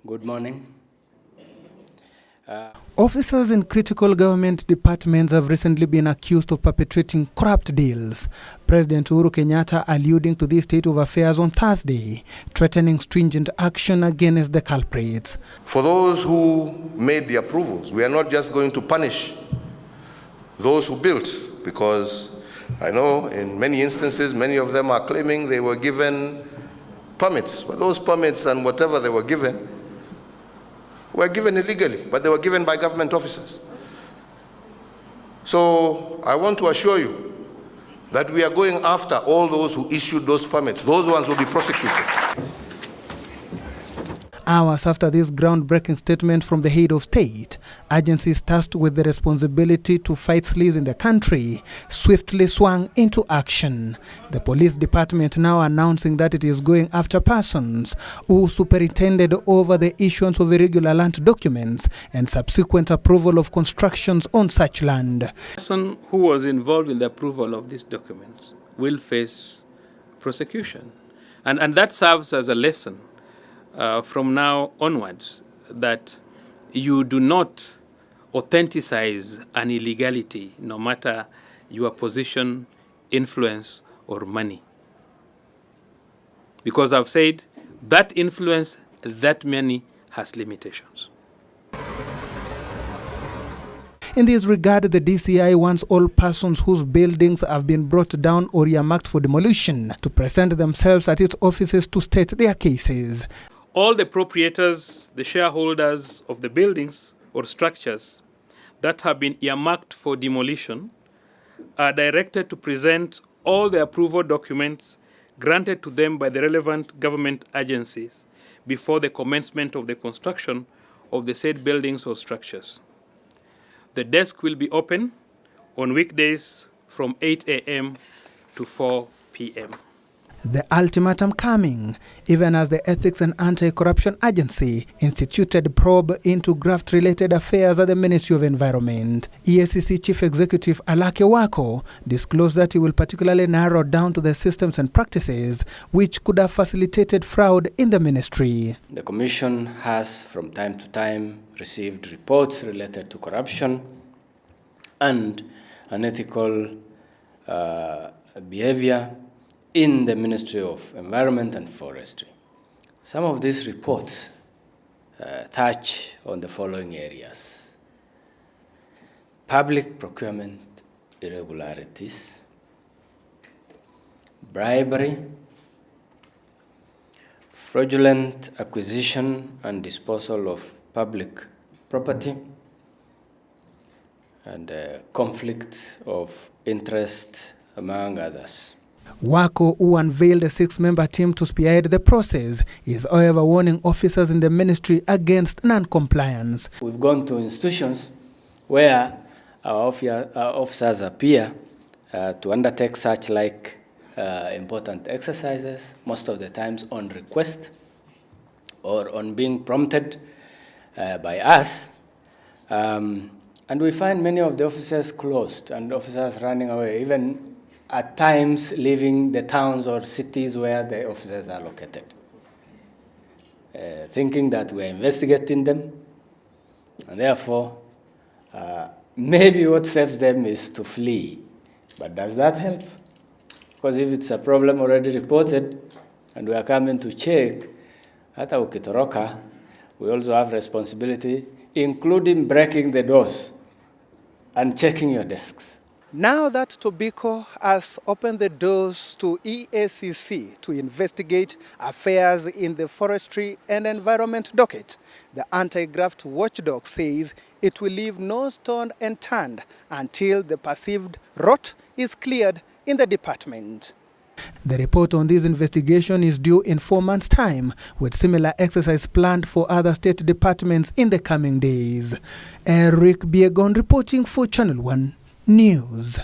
Good morning. Officers in critical government departments have recently been accused of perpetrating corrupt deals. President Uhuru Kenyatta alluding to this state of affairs on Thursday, threatening stringent action against the culprits. For those who made the approvals, we are not just going to punish those who built, because I know in many instances, many of them are claiming they were given permits. But those permits and whatever they were given illegally, but they were given by government officers. So I want to assure you that we are going after all those who issued those permits. Those ones will be prosecuted. Hours after this groundbreaking statement from the head of state, agencies tasked with the responsibility to fight sleaze in the country swiftly swung into action. The police department now announcing that it is going after persons who superintended over the issuance of irregular land documents and subsequent approval of constructions on such land. The person who was involved in the approval of these documents will face prosecution. And that serves as a lesson from now onwards, that you do not authenticize an illegality, no matter your position, influence, or money. Because I've said that influence, that money has limitations. In this regard, the DCI wants all persons whose buildings have been brought down or earmarked for demolition to present themselves at its offices to state their cases. All the proprietors, the shareholders of the buildings or structures that have been earmarked for demolition are directed to present all the approval documents granted to them by the relevant government agencies before the commencement of the construction of the said buildings or structures. The desk will be open on weekdays from 8 a.m. to 4 p.m. The ultimatum coming, even as the Ethics and Anti-Corruption Agency instituted probe into graft-related affairs at the Ministry of Environment. EACC Chief Executive Alake Wako disclosed that he will particularly narrow down to the systems and practices which could have facilitated fraud in the ministry. The Commission has from time to time received reports related to corruption and unethical behavior in the Ministry of Environment and Forestry. Some of these reports touch on the following areas: public procurement irregularities, bribery, fraudulent acquisition and disposal of public property, and conflict of interest, among others. Wako, who unveiled a 6-member team to spearhead the process, is however warning officers in the ministry against non-compliance. We've gone to institutions where our officers appear to undertake such important exercises, most of the times on request or on being prompted by us. And we find many of the officers closed and officers running away, even at times leaving the towns or cities where the officers are located, thinking that we're investigating them, and therefore maybe what saves them is to flee. But does that help? Because if it's a problem already reported and we are coming to check, hata ukitoroka, we also have responsibility, including breaking the doors and checking your desks. Now that Tobacco has opened the doors to EACC to investigate affairs in the forestry and environment docket, the anti-graft watchdog says it will leave no stone unturned until the perceived rot is cleared in the department. The report on this investigation is due in 4 months' time, with similar exercise planned for other state departments in the coming days. Eric Biegon reporting for Channel 1 News.